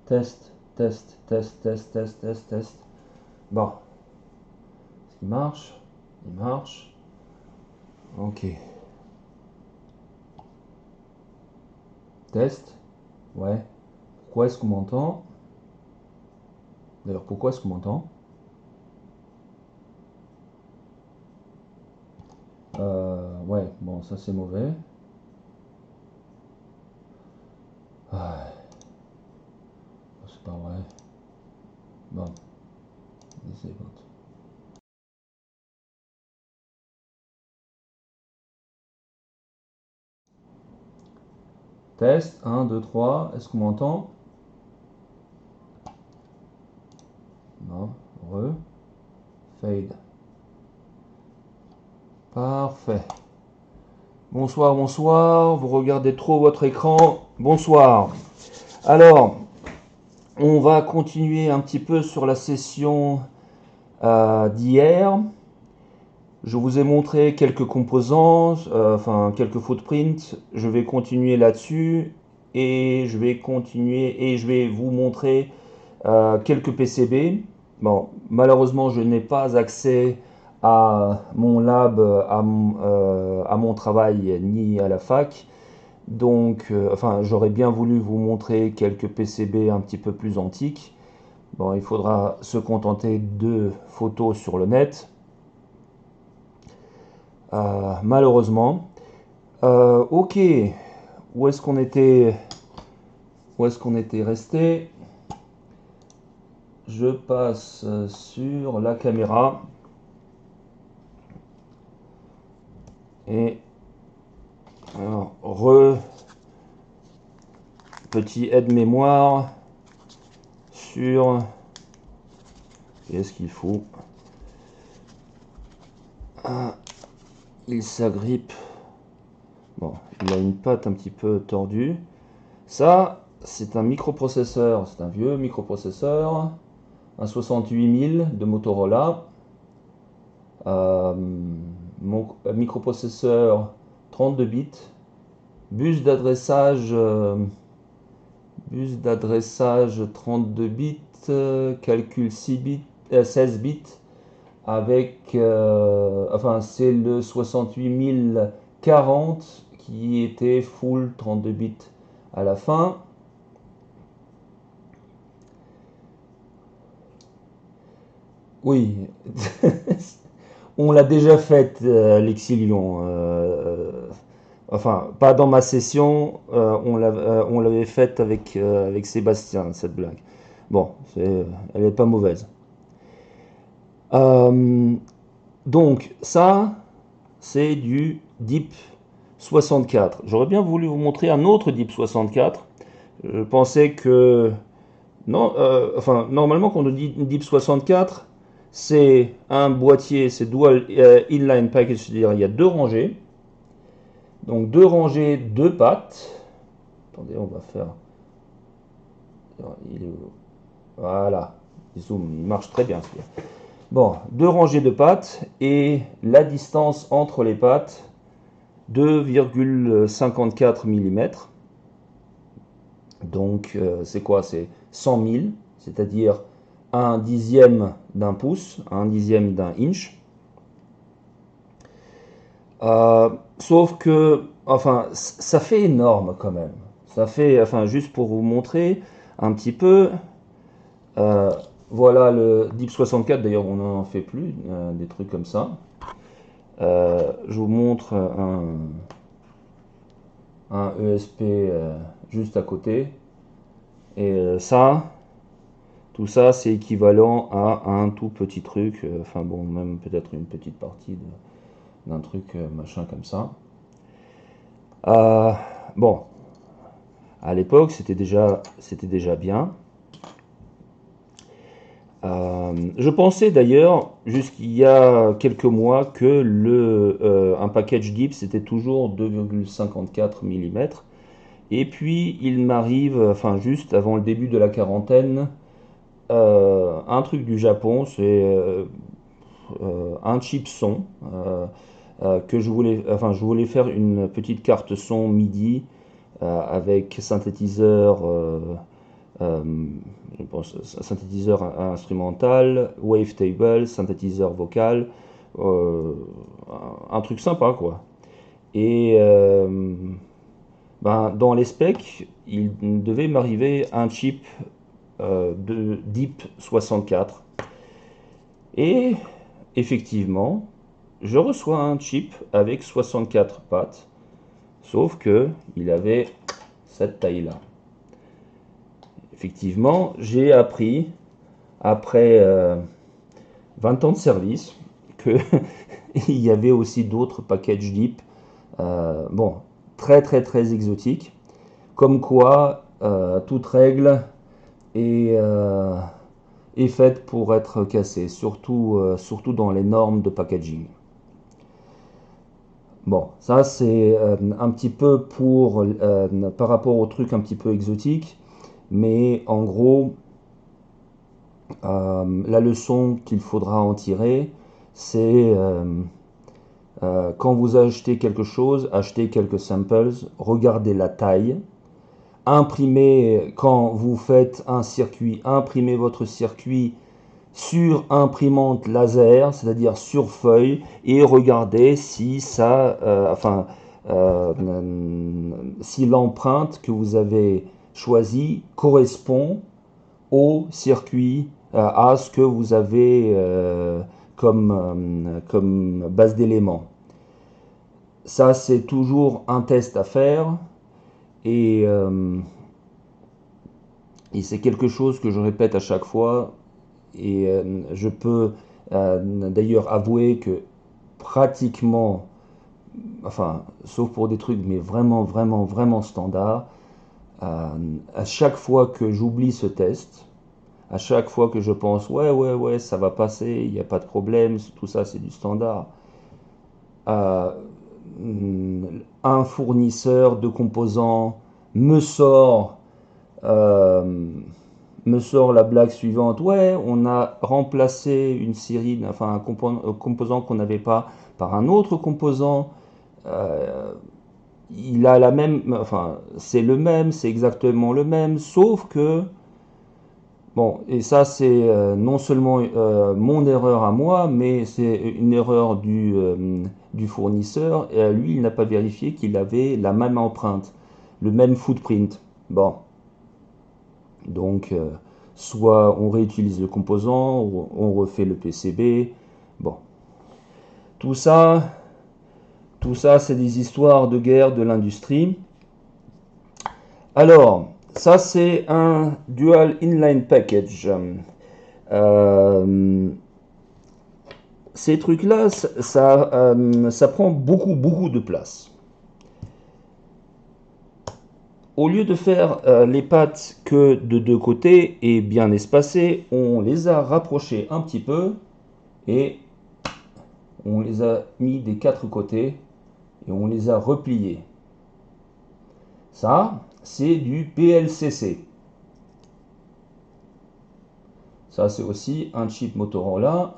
Test, test, test, test, test, test, test. Bon, il marche, il marche. Ok. Test, ouais. Pourquoi est-ce qu'on m'entend? D'ailleurs, pourquoi est-ce qu'on m'entend? Ouais, bon, ça c'est mauvais. Ah, c'est pas vrai. Bon, disable. Test, 1, 2, 3. Est-ce qu'on m'entend? Non, fade. Parfait. Bonsoir, bonsoir. Vous regardez trop votre écran. Bonsoir. Alors, on va continuer un petit peu sur la session d'hier. Je vous ai montré quelques composants, enfin quelques footprints. Je vais continuer là-dessus et je vais continuer et je vais vous montrer quelques PCB. Bon, malheureusement, je n'ai pas accès à mon lab, à mon travail ni à la fac. Donc, enfin, j'aurais bien voulu vous montrer quelques PCB un petit peu plus antiques. Bon, il faudra se contenter de photos sur le net. Malheureusement. Ok, où est-ce qu'on était, où est-ce qu'on était resté? Je passe sur la caméra et alors, petit aide-mémoire sur qu'est-ce qu'il faut. Ah, il s'agrippe. Bon, il a une patte un petit peu tordue. Ça, c'est un microprocesseur, c'est un vieux microprocesseur, un 68000 de Motorola. Mon microprocesseur 32 bits, bus d'adressage 32 bits, calcul 6 bits, 16 bits avec enfin c'est le 68040 qui était full 32 bits à la fin. Oui, on l'a déjà fait, l'Exilion. Enfin, pas dans ma session, on l'avait faite avec Sébastien, cette blague. Bon, elle n'est pas mauvaise. Euh, donc, ça, c'est du DIP 64. J'aurais bien voulu vous montrer un autre DIP 64. Je pensais que non, enfin, normalement, quand on dit DIP 64, c'est un boîtier, c'est Dual Inline Package, c'est-à-dire il y a deux rangées. Donc deux rangées, deux pattes. Attendez, on va faire. Il est où? Voilà, zoom, il marche très bien celui-là. Bon, deux rangées de pattes et la distance entre les pattes, 2,54 mm. Donc c'est quoi? C'est 100 000, c'est-à-dire un dixième d'un pouce, un dixième d'un inch. Sauf que, enfin, ça fait énorme quand même. Ça fait, enfin, juste pour vous montrer un petit peu, euh, voilà le DIP 64, d'ailleurs on n'en fait plus, des trucs comme ça. Je vous montre un ESP juste à côté. Et ça, tout ça, c'est équivalent à un tout petit truc, enfin bon, même peut-être une petite partie d'un truc machin comme ça. Euh, bon, à l'époque, c'était déjà bien. Je pensais d'ailleurs, jusqu'il y a quelques mois, que un package DIP c'était toujours 2,54 mm. Et puis il m'arrive, enfin juste avant le début de la quarantaine, un truc du Japon, c'est un chip son que je voulais faire une petite carte son MIDI avec synthétiseur je pense, synthétiseur instrumental, wavetable, synthétiseur vocal, un truc sympa quoi. Et ben, dans les specs, il devait m'arriver un chip de Deep 64. Et effectivement, je reçois un chip avec 64 pattes, sauf que il avait cette taille-là. Effectivement, j'ai appris, après 20 ans de service, que il y avait aussi d'autres packages Deep, bon, très très très exotiques, comme quoi toute règle est faite pour être cassée, surtout dans les normes de packaging. Bon, ça c'est un petit peu par rapport aux trucs un petit peu exotiques, mais en gros, la leçon qu'il faudra en tirer, c'est quand vous achetez quelque chose, achetez quelques samples, regardez la taille, imprimez, quand vous faites un circuit, imprimez votre circuit sur imprimante laser, c'est-à-dire sur feuille, et regardez si ça, si l'empreinte que vous avez choisie correspond au circuit, à ce que vous avez comme base d'éléments. Ça, c'est toujours un test à faire et, euh, et c'est quelque chose que je répète à chaque fois. Et je peux d'ailleurs avouer que pratiquement, enfin, sauf pour des trucs, mais vraiment, vraiment, vraiment standard, à chaque fois que j'oublie ce test, à chaque fois que je pense, ouais, ouais, ouais, ça va passer, il n'y a pas de problème, tout ça, c'est du standard, euh, un fournisseur de composants me sort euh, me sort la blague suivante. Ouais, on a remplacé une série, enfin un composant qu'on n'avait pas par un autre composant. Euh, il a la même, enfin c'est le même, c'est exactement le même, sauf que bon, et ça c'est non seulement mon erreur à moi, mais c'est une erreur du fournisseur. Et lui, il n'a pas vérifié qu'il avait la même empreinte, le même footprint. Bon, donc, soit on réutilise le composant, ou on refait le PCB. Bon, tout ça, tout ça, c'est des histoires de guerre de l'industrie. Alors, ça, c'est un Dual Inline Package. Euh, Ces trucs-là, ça prend beaucoup, beaucoup de place. Au lieu de faire les pattes que de deux côtés et bien espacées, on les a rapprochées un petit peu et on les a mis des quatre côtés et on les a repliés. Ça, c'est du PLCC. Ça, c'est aussi un chip Motorola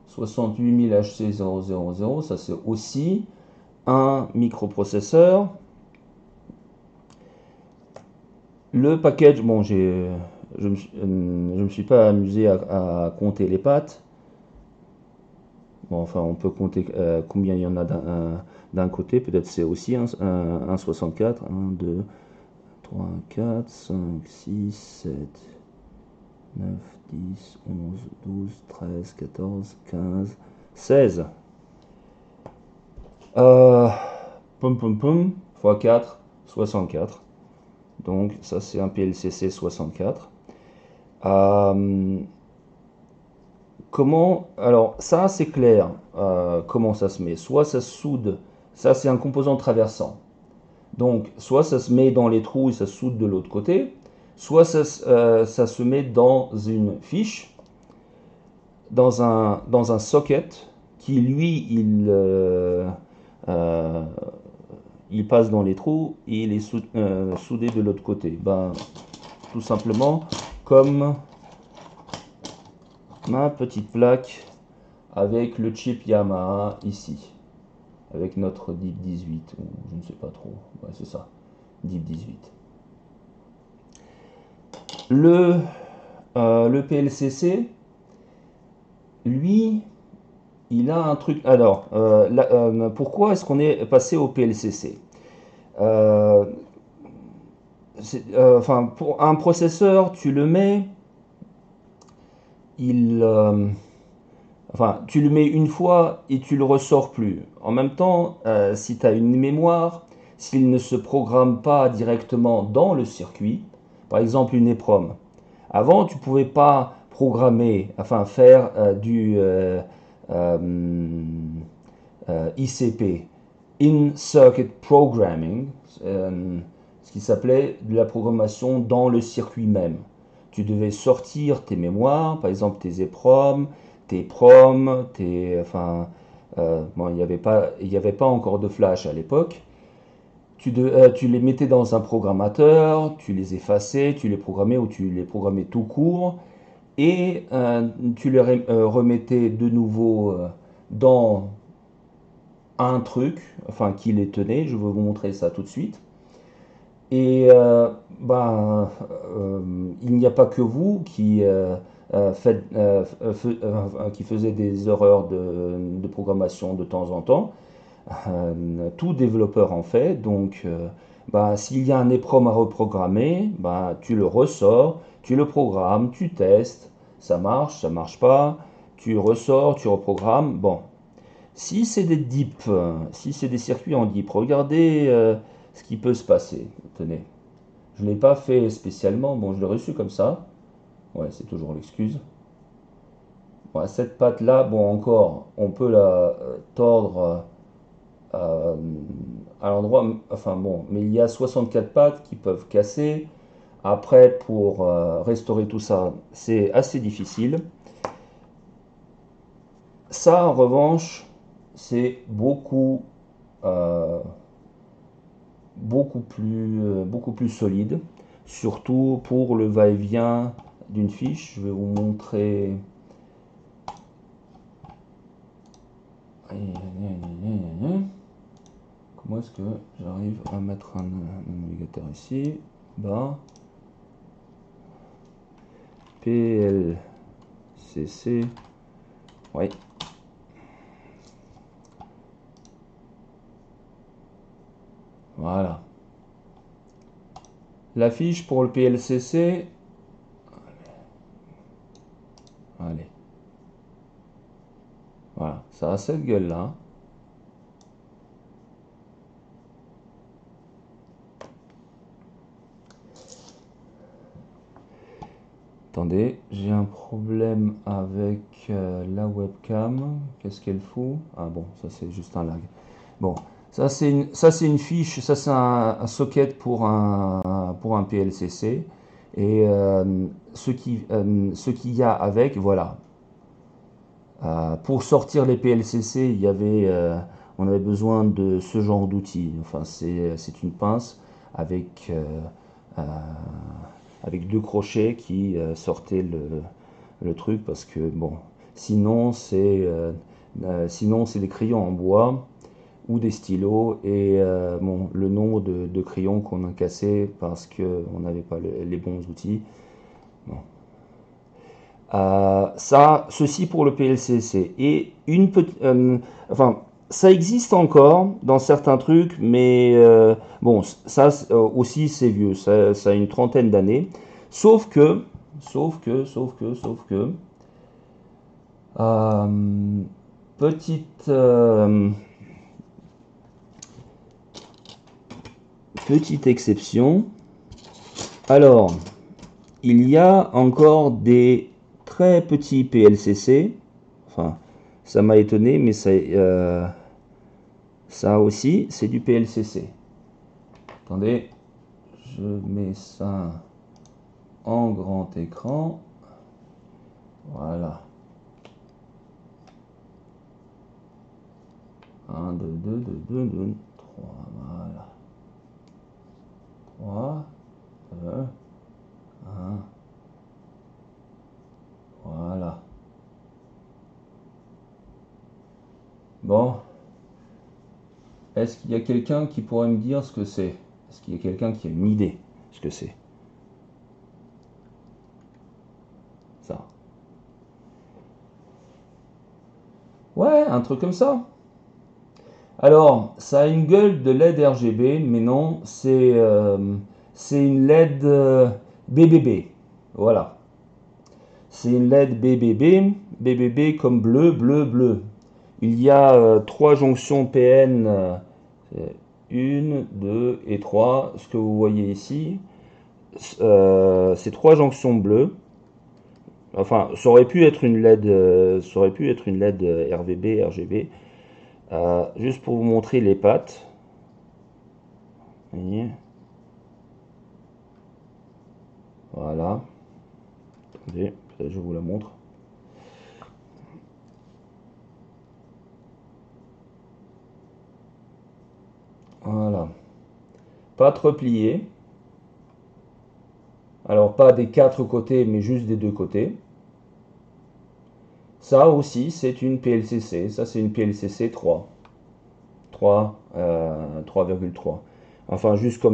68000HC000. Ça, c'est aussi un microprocesseur. Le package, bon, je me suis pas amusé à compter les pattes. Bon, enfin, on peut compter combien il y en a d'un côté. Peut-être c'est aussi un 64. 1, 2, 3, 4, 5, 6, 7, 9, 10, 11, 12, 13, 14, 15, 16. Pom pom pom, x 4, 64. Donc ça c'est un PLCC 64. Comment, alors ça c'est clair, comment ça se met. Soit ça se soude, ça c'est un composant traversant. Donc soit ça se met dans les trous et ça se soude de l'autre côté, soit ça se met dans une fiche, dans un socket qui lui il passe dans les trous et il est soudé de l'autre côté. Ben, tout simplement comme ma petite plaque avec le chip Yamaha ici, avec notre DIP 18 ou je ne sais pas trop, ouais, c'est ça, DIP 18. le PLCC, lui, il a un truc. Alors, pourquoi est-ce qu'on est passé au PLCC? Euh, enfin, pour un processeur, tu le mets, il, enfin, tu le mets une fois et tu le ressors plus. En même temps, si tu as une mémoire, s'il ne se programme pas directement dans le circuit, par exemple une EPROM. Avant, tu pouvais pas programmer, enfin faire euh, ICP, In-Circuit Programming, ce qui s'appelait de la programmation dans le circuit même. Tu devais sortir tes mémoires, par exemple tes EPROM, tes PROM, enfin, bon, il n'y avait pas encore de flash à l'époque. Tu les mettais dans un programmateur, tu les effaçais, tu les programmais ou tu les programmais tout court, et tu les remettais de nouveau dans un truc, enfin qui les tenait. Je vais vous montrer ça tout de suite. Et il n'y a pas que vous qui faisiez des erreurs de programmation de temps en temps. Tout développeur en fait. Donc, s'il y a un EPROM à reprogrammer, tu le ressors, tu le programmes, tu testes, ça marche pas, tu ressors, tu reprogrammes. Bon, si c'est des DIP, si c'est des circuits en DIP, regardez ce qui peut se passer. Tenez, je ne l'ai pas fait spécialement, bon, je l'ai reçu comme ça. Ouais, c'est toujours l'excuse. Bon, cette patte-là, bon, encore, on peut la tordre euh, à l'endroit, enfin bon, mais il y a 64 pattes qui peuvent casser. Après, pour restaurer tout ça, c'est assez difficile. Ça, en revanche, c'est euh, beaucoup plus solide, surtout pour le va-et-vient d'une fiche. Je vais vous montrer. Comment est-ce que j'arrive à mettre un navigateur ici? Ben, PLCC. Oui. Voilà. La fiche pour le PLCC. Allez. Voilà. Ça a cette gueule-là. Attendez, j'ai un problème avec la webcam. Qu'est-ce qu'elle fout? Ah bon, ça c'est juste un lag. Bon, ça c'est une fiche, ça c'est un socket pour un PLCC. Et ce qu'il y a avec, voilà. Pour sortir les PLCC, on avait besoin de ce genre d'outil. Enfin, c'est une pince avec, euh, avec deux crochets qui sortaient le truc parce que bon, sinon sinon c'est des crayons en bois ou des stylos et bon, le nombre de crayons qu'on a cassé parce qu'on n'avait pas les bons outils. Bon. Ceci pour le PLCC. Et enfin, ça existe encore dans certains trucs, mais bon, ça aussi c'est vieux, ça a une trentaine d'années. Sauf que, sauf que, euh, petite, petite exception. Alors, il y a encore des très petits PLCC. Enfin, ça m'a étonné, mais ça aussi, c'est du PLCC. Attendez, je mets ça en grand écran. Voilà. 1, 2, 2, 2, 2, 2, 3. Voilà. 3, 2, 1. Voilà. Bon. Est-ce qu'il y a quelqu'un qui pourrait me dire ce que c'est? Est-ce qu'il y a quelqu'un qui a une idée ce que c'est? un truc comme ça. Alors, ça a une gueule de LED RGB, mais non, c'est une LED BBB. Voilà. C'est une LED BBB, BBB comme bleu, bleu, bleu. Il y a 3 jonctions PN, 1, 2 et 3, ce que vous voyez ici. C'est 3 jonctions bleues. Enfin, ça aurait pu être une LED, ça aurait pu être une LED RVB, RGB. Juste pour vous montrer les pattes. Vous voyez. Voilà. Attendez, je vous la montre. Voilà. Pattes repliées. Alors pas des 4 côtés, mais juste des 2 côtés. Ça aussi, c'est une PLCC. Ça, c'est une PLCC 3. 3,3. Enfin, juste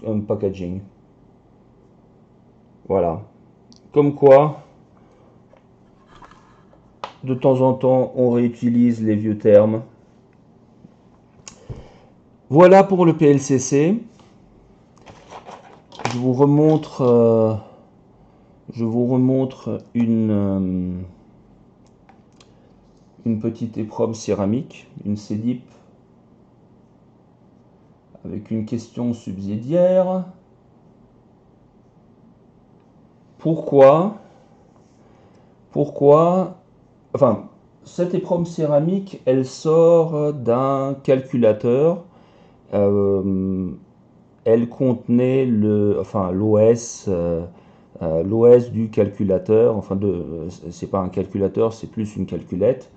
un packaging. Voilà. Comme quoi, de temps en temps, on réutilise les vieux termes. Voilà pour le PLCC. Je vous remontre une petite épreuve céramique, une CEDIP, avec une question subsidiaire. Pourquoi, enfin, cette épreuve céramique, elle sort d'un calculateur. Elle contenait l'OS du calculateur. Enfin, c'est pas un calculateur, c'est plus une calculette.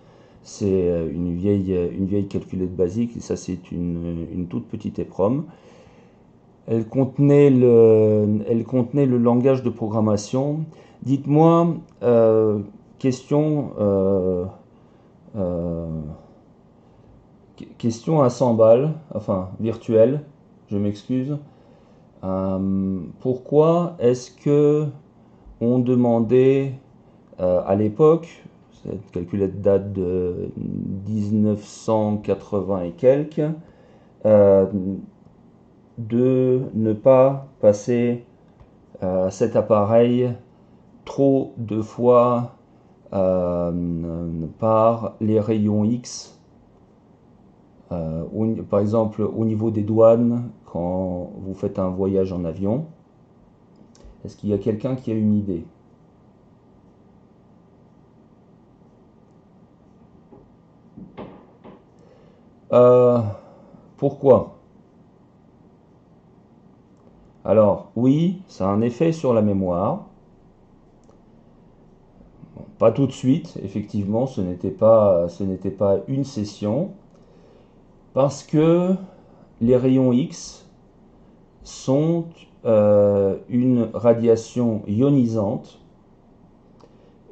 C'est une vieille calculette basique. Et ça, c'est une toute petite EPROM. Elle contenait le langage de programmation. Dites-moi, question, question à 100 balles, enfin virtuelle, je m'excuse. Pourquoi est-ce que on demandait à l'époque, cette calculette date de 1980 et quelques, de ne pas passer cet appareil trop de fois par les rayons X, par exemple au niveau des douanes quand vous faites un voyage en avion. Est-ce qu'il y a quelqu'un qui a une idée? Pourquoi? Alors oui, ça a un effet sur la mémoire. Bon, pas tout de suite, effectivement, ce n'était pas une session, parce que les rayons X sont une radiation ionisante.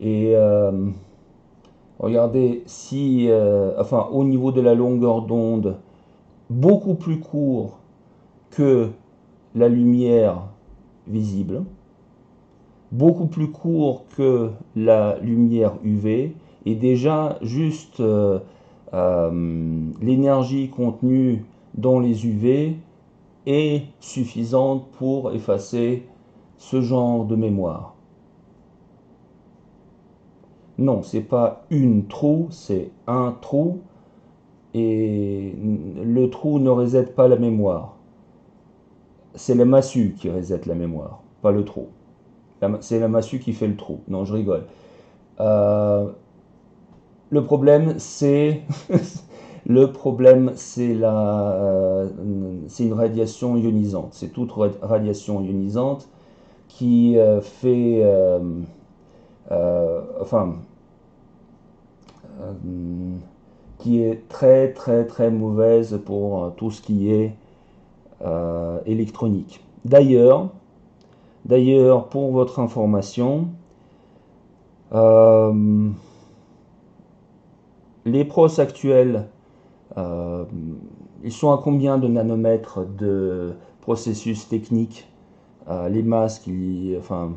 Et regardez, si, enfin, au niveau de la longueur d'onde, beaucoup plus court que la lumière visible, beaucoup plus court que la lumière UV, et déjà juste l'énergie contenue dans les UV est suffisante pour effacer ce genre de mémoire. Non, c'est pas une trou, c'est un trou, et le trou ne reset pas la mémoire. C'est la massue qui reset la mémoire, pas le trou. C'est la massue qui fait le trou. Non, je rigole. Le problème, c'est le problème, c'est c'est une radiation ionisante. C'est toute radiation ionisante qui fait, enfin, qui est très très très mauvaise pour tout ce qui est électronique. D'ailleurs, pour votre information, les pros actuels, ils sont à combien de nanomètres de processus technique? Les masques, enfin,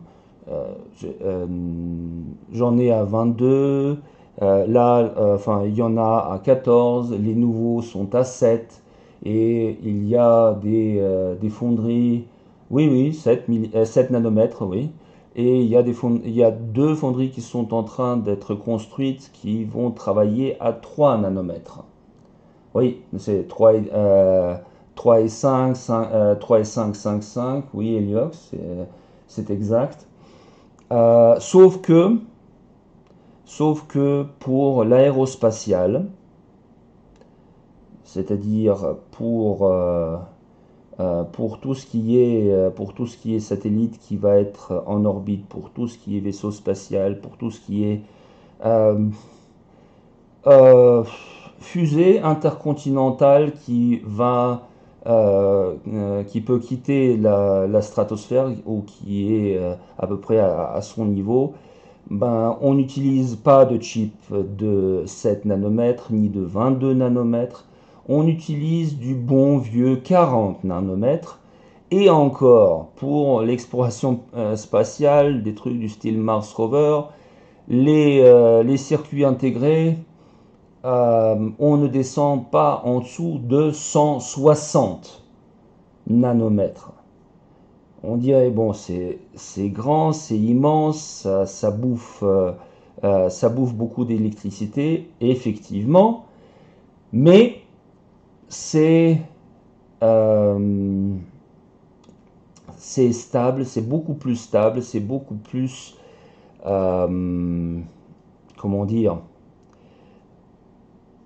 j'en ai à 22, Enfin, il y en a à 14, les nouveaux sont à 7, et il y a des fonderies, oui, oui, 7 nanomètres, oui. Et il y a deux fonderies qui sont en train d'être construites qui vont travailler à 3 nanomètres. Oui, c'est 3 et 5, 3 et 5, 5, 5, oui, Heliox, c'est exact. Euh, sauf que, sauf que pour l'aérospatial, c'est-à-dire pour tout ce qui est, pour tout ce qui est satellite qui va être en orbite, pour tout ce qui est vaisseau spatial, pour tout ce qui est euh, euh, fusée intercontinentale qui peut quitter la stratosphère ou qui est à peu près à son niveau, ben, on n'utilise pas de chip de 7 nanomètres ni de 22 nanomètres. On utilise du bon vieux 40 nanomètres. Et encore, pour l'exploration spatiale, des trucs du style Mars Rover, les circuits intégrés, on ne descend pas en dessous de 160 nanomètres. On dirait, bon, c'est grand, c'est immense, ça bouffe beaucoup d'électricité, effectivement, mais c'est euh, c'est stable, c'est beaucoup plus stable, c'est beaucoup plus, euh, comment dire,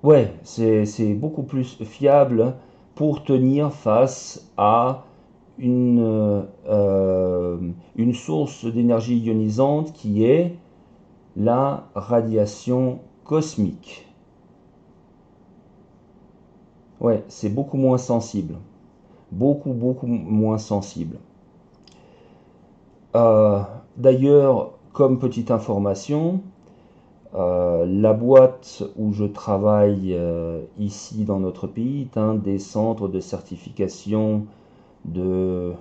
ouais, c'est beaucoup plus fiable pour tenir face à une source d'énergie ionisante qui est la radiation cosmique. Ouais, c'est beaucoup moins sensible. Beaucoup, beaucoup moins sensible. Euh, D'ailleurs, comme petite information, la boîte où je travaille ici dans notre pays est un des centres de certification de,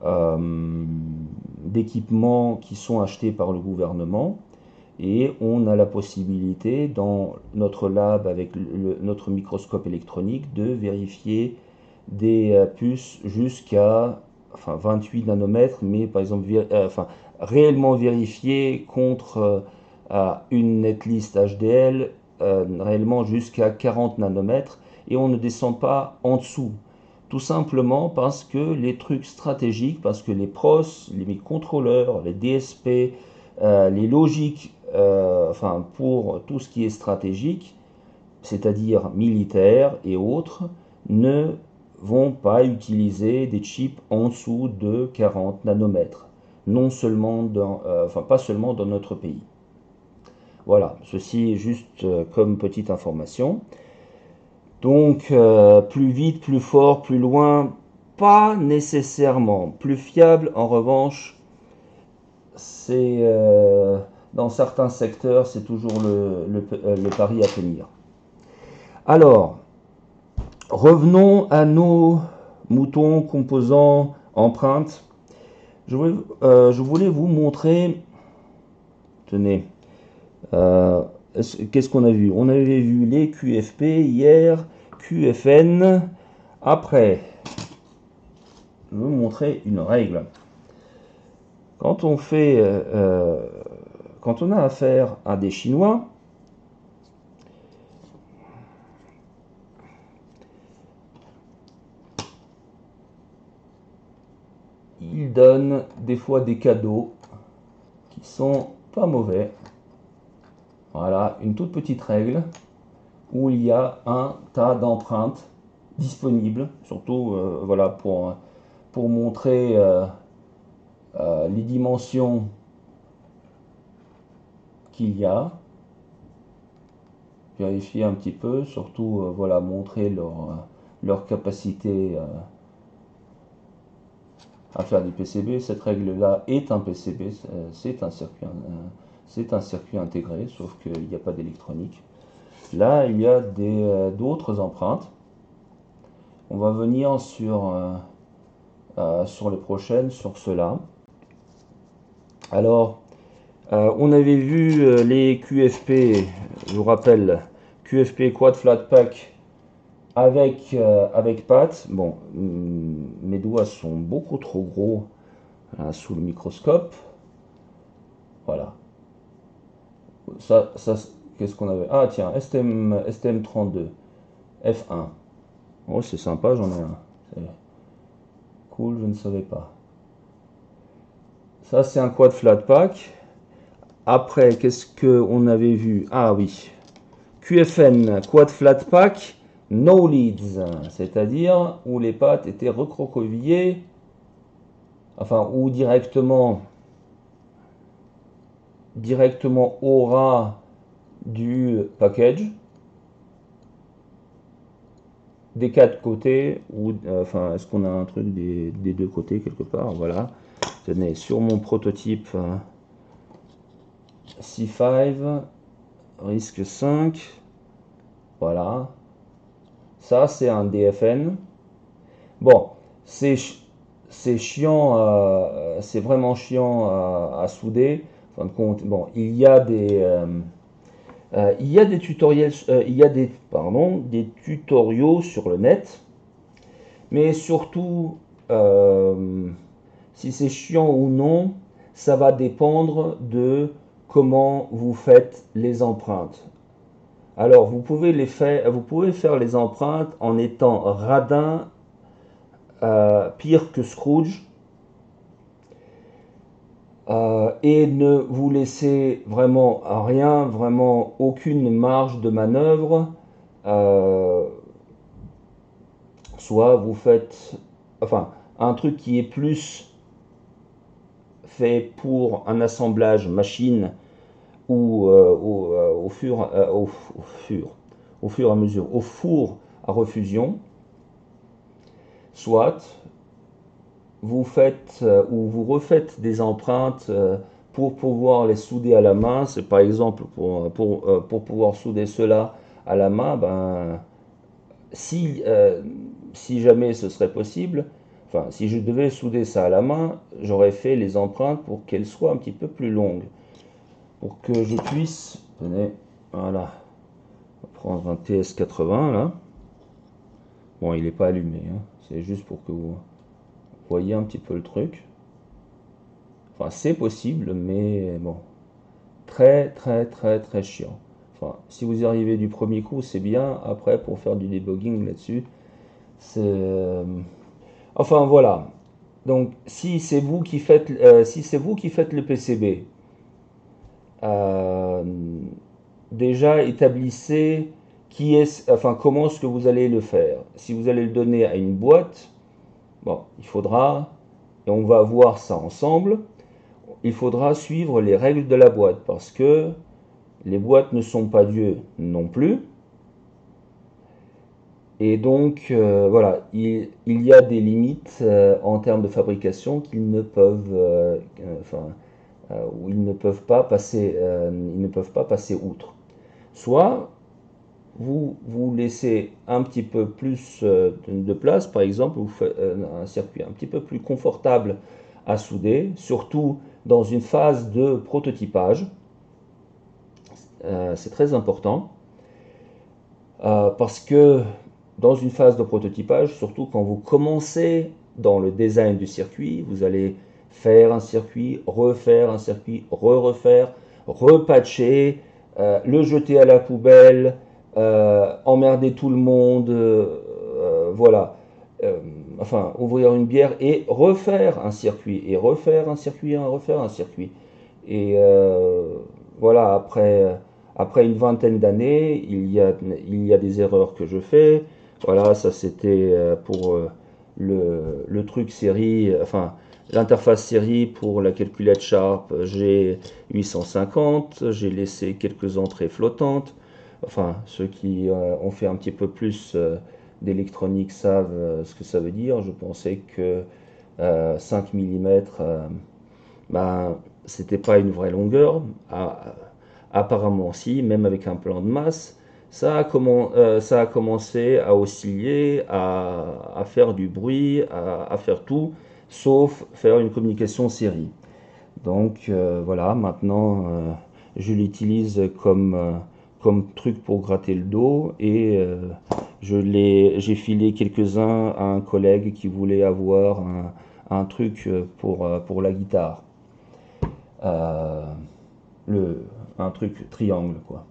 euh, d'équipements qui sont achetés par le gouvernement. Et on a la possibilité, dans notre lab avec notre microscope électronique, de vérifier des puces jusqu'à enfin, 28 nanomètres, mais par exemple enfin, réellement vérifier contre une netlist HDL, réellement jusqu'à 40 nanomètres, et on ne descend pas en dessous. Tout simplement parce que les trucs stratégiques, parce que les pros, les microcontrôleurs, les DSP, les logiques, enfin pour tout ce qui est stratégique, c'est-à-dire militaire et autres, ne vont pas utiliser des chips en dessous de 40 nanomètres. Non seulement enfin pas seulement dans notre pays. Voilà, ceci est juste comme petite information. Donc, plus vite, plus fort, plus loin, pas nécessairement. Plus fiable, en revanche, c'est dans certains secteurs, c'est toujours le pari à tenir. Alors, revenons à nos moutons, composants, empreintes. Je voulais vous montrer, tenez, euh, qu'est-ce qu'on a vu? On avait vu les QFP hier, QFN. Après, je vais vous montrer une règle. Quand on fait, quand on a affaire à des Chinois, ils donnent des fois des cadeaux qui sont pas mauvais. Voilà, une toute petite règle où il y a un tas d'empreintes disponibles, surtout voilà, pour montrer les dimensions qu'il y a, vérifier un petit peu, surtout voilà, montrer leur capacité à faire du PCB. Cette règle-là est un PCB, c'est un circuit intégré, sauf qu'il n'y a pas d'électronique. Là, il y a d'autres empreintes. On va venir sur les prochaines, sur cela. Alors, On avait vu les QFP, je vous rappelle, QFP Quad Flat Pack avec pattes. Bon, mes doigts sont beaucoup trop gros là, sous le microscope. Voilà. Ça qu'est-ce qu'on avait? Ah tiens, STM32 F1. Oh, c'est sympa, j'en ai un. C'est cool, je ne savais pas. Ça, c'est un quad flat pack. Après, qu'est-ce qu'on avait vu? Ah oui, QFN, quad flat pack, no leads, c'est-à-dire où les pattes étaient recroquevillées, enfin, ou directement au ras du package, des quatre côtés, ou enfin, est-ce qu'on a un truc des deux côtés quelque part? Voilà. Tenez, sur mon prototype C5, risque 5, voilà. Ça, c'est un DFN. Bon, c'est chiant, c'est vraiment chiant à souder. En fin de compte, bon, il y a des tutoriels, des tutoriaux sur le net, mais surtout, si c'est chiant ou non, ça va dépendre de comment vous faites les empreintes. Alors, vous pouvez faire les empreintes en étant radin, pire que Scrooge, et ne vous laissez vraiment rien, vraiment aucune marge de manœuvre. Euh, Soit vous faites, enfin, un truc qui est plus fait pour un assemblage machine ou au fur et à mesure, au four à refusion, soit vous faites ou vous refaites des empreintes pour pouvoir les souder à la main. C'est par exemple pour pouvoir souder cela à la main, ben, si, si jamais ce serait possible, enfin si je devais souder ça à la main, j'aurais fait les empreintes pour qu'elles soient un petit peu plus longues, pour que je puisse, tenez, voilà, on va prendre un TS80 là. Bon, il n'est pas allumé, hein. C'est juste pour que vous voyez un petit peu le truc. Enfin, c'est possible, mais bon, très très très très chiant. Enfin, si vous y arrivez du premier coup, c'est bien. Après, pour faire du debugging là-dessus, c'est... Enfin, voilà. Donc, si c'est vous qui faites le PCB, euh, déjà établissez enfin, comment est-ce que vous allez le faire. Si vous allez le donner à une boîte, bon, il faudra, et on va voir ça ensemble, il faudra suivre les règles de la boîte parce que les boîtes ne sont pas Dieu non plus. Et donc, voilà, il y a des limites en termes de fabrication qu'ils ne peuvent, enfin, où ils ne peuvent pas passer outre. Soit vous vous laissez un petit peu plus de place, par exemple, vous faites un circuit un petit peu plus confortable à souder, surtout dans une phase de prototypage. C'est très important parce que dans une phase de prototypage, surtout quand vous commencez dans le design du circuit, vous allez faire un circuit, refaire un circuit, refaire, repatcher, le jeter à la poubelle, emmerder tout le monde, voilà. Enfin, ouvrir une bière et refaire un circuit, et refaire un circuit, et refaire un circuit. Et voilà, après une vingtaine d'années, il y a des erreurs que je fais. Voilà, ça c'était pour le truc série, enfin l'interface série pour la calculette Sharp G850. J'ai laissé quelques entrées flottantes. Enfin, ceux qui ont fait un petit peu plus d'électronique savent ce que ça veut dire. Je pensais que 5 mm, ben, c'était pas une vraie longueur. Apparemment, si, même avec un plan de masse, ça a commencé à osciller, à faire du bruit, à faire tout, sauf faire une communication série. Donc voilà, maintenant je l'utilise comme truc pour gratter le dos et j'ai filé quelques-uns à un collègue qui voulait avoir un truc pour la guitare. Euh, un truc triangle, quoi.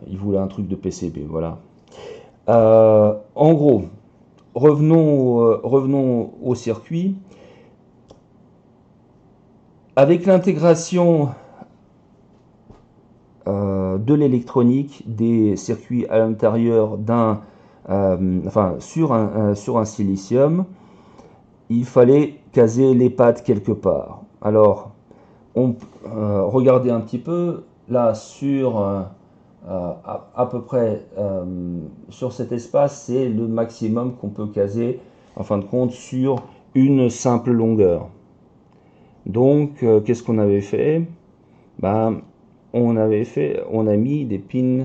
Il voulait un truc de PCB, voilà. En gros, revenons au circuit. Avec l'intégration de l'électronique, des circuits à l'intérieur sur un silicium, il fallait caser les pattes quelque part. Alors, regardez un petit peu, là, à peu près sur cet espace, c'est le maximum qu'on peut caser, en fin de compte, sur une simple longueur. Donc, qu'est-ce qu'on avait fait? Ben, on a mis des pins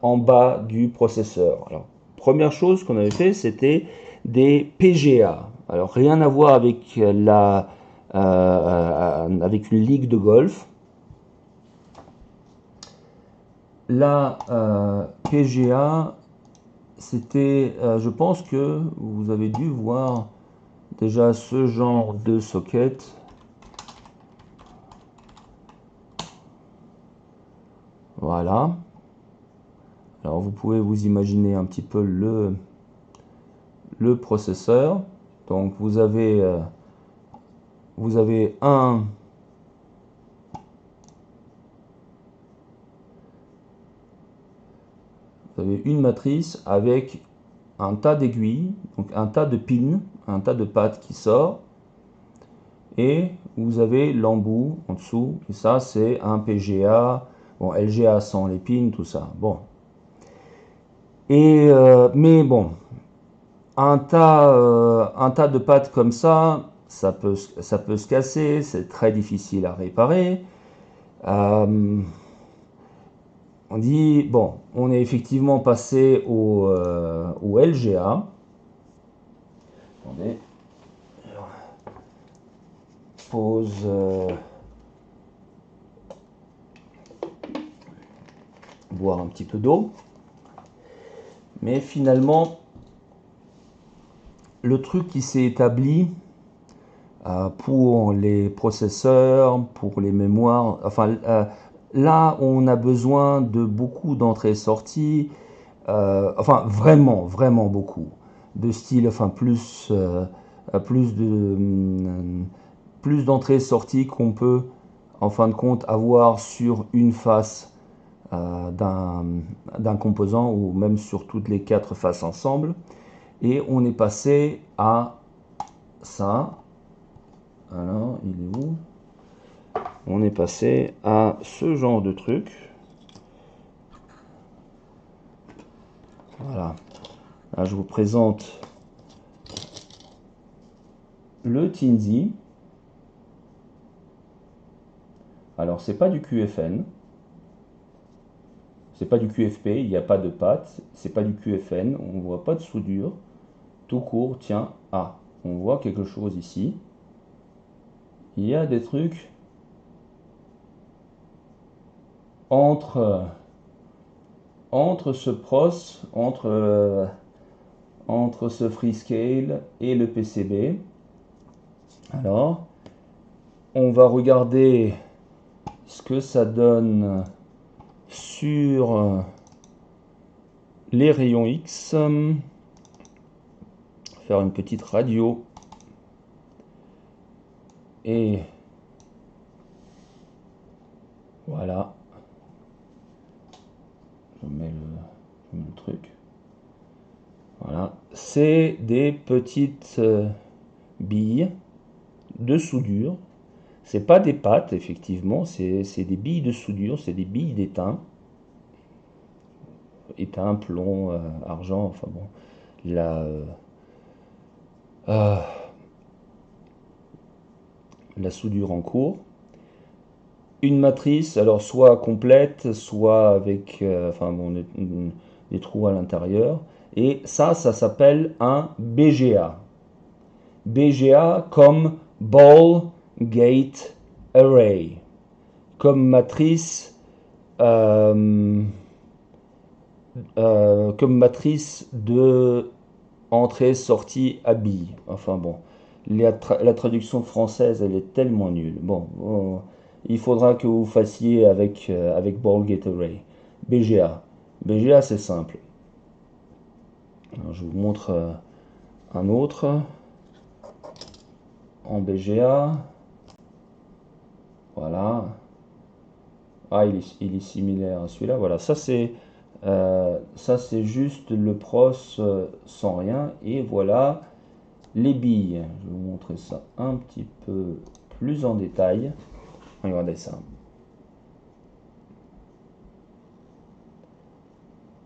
en bas du processeur. Alors, première chose qu'on avait fait, c'était des PGA. Alors, rien à voir avec avec une ligue de golf. La PGA, c'était, je pense que vous avez dû voir déjà ce genre de socket. Voilà. Alors vous pouvez vous imaginer un petit peu le processeur. Donc vous avez une matrice avec un tas d'aiguilles, donc un tas de pins, un tas de pattes qui sort. Et vous avez l'embout en dessous. Et ça, c'est un PGA. Bon, LGA sans les pins, tout ça. Bon. Mais bon, un tas de pattes comme ça peut se casser, c'est très difficile à réparer. On dit, bon, on est effectivement passé au LGA. Attendez. Pause. Boire un petit peu d'eau. Mais finalement, le truc qui s'est établi pour les processeurs, pour les mémoires, enfin là on a besoin de beaucoup d'entrées-sorties, enfin vraiment, vraiment beaucoup, de style, enfin plus d'entrées-sorties qu'on peut en fin de compte avoir sur une face d'un composant ou même sur toutes les quatre faces ensemble. Et on est passé à ça. Alors, il est où? On est passé à ce genre de truc. Voilà. Là, je vous présente le Tinzi. Alors, c'est pas du QFN. C'est pas du QFP, il n'y a pas de patte. C'est pas du QFN, on voit pas de soudure. Tout court, tiens, on voit quelque chose ici. Il y a des trucs entre ce pros, entre ce Freescale et le PCB. Alors, on va regarder ce que ça donne sur les rayons X. Faire une petite radio. Et voilà. Je mets le truc. Voilà. C'est des petites billes de soudure. C'est pas des pâtes, effectivement, c'est des billes de soudure, c'est des billes d'étain. Étain, plomb, argent, enfin bon. Euh, la soudure en cours. Une matrice, alors soit complète, soit avec des trous à l'intérieur. Et ça s'appelle un BGA. BGA comme Ball gate array, comme matrice, euh, comme matrice de entrée-sortie à billes. Enfin bon, la traduction française, elle est tellement nulle. Bon, il faudra que vous fassiez avec Ball Gate Array. BGA. BGA, c'est simple. Alors, je vous montre un autre en BGA. Voilà. Ah, il est similaire à celui-là. Voilà, ça c'est juste le pros sans rien. Et voilà les billes. Je vais vous montrer ça un petit peu plus en détail. Regardez ça.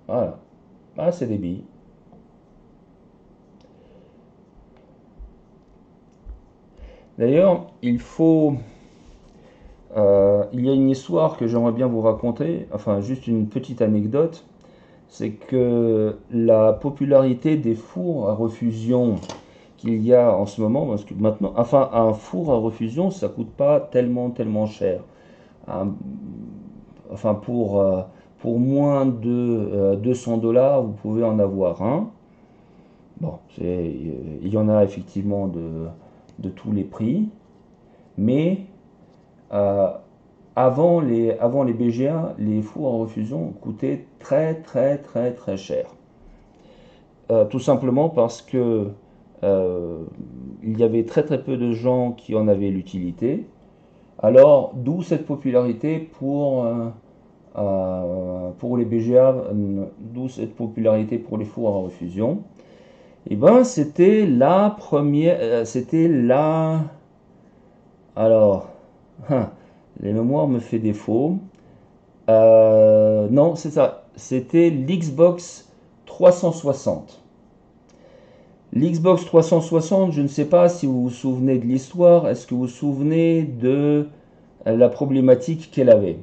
Voilà. Ah, c'est des billes. D'ailleurs, il y a une histoire que j'aimerais bien vous raconter. Enfin, juste une petite anecdote. C'est que la popularité des fours à refusion qu'il y a en ce moment, parce que maintenant, enfin, un four à refusion, ça coûte pas tellement cher. Un- enfin, pour moins de 200 dollars, vous pouvez en avoir un. Bon, il y en a effectivement de tous les prix, mais euh, avant les BGA, les fours à refusion coûtaient très cher. Tout simplement parce que euh, il y avait très peu de gens qui en avaient l'utilité. Alors, d'où cette popularité pour les BGA, d'où cette popularité pour les fours à refusion. Et ben, c'était la première, c'était la, alors, hein, les mémoires me fait défaut. Non, c'est ça, c'était l'Xbox 360. L'Xbox 360, je ne sais pas si vous vous souvenez de l'histoire, est-ce que vous vous souvenez de la problématique qu'elle avait?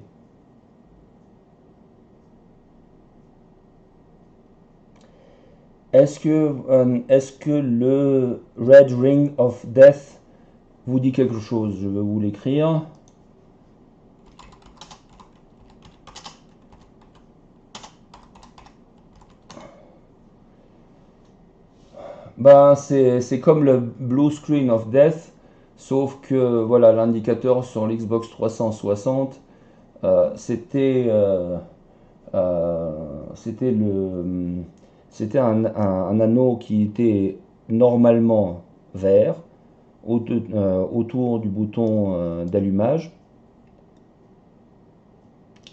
Est-ce que le Red Ring of Death vous dit quelque chose? Je vais vous l'écrire. Ben, c'est comme le Blue Screen of Death, sauf que voilà, l'indicateur sur l'Xbox 360, euh, c'était euh, euh, c'était le c'était un anneau qui était normalement vert autour du bouton d'allumage.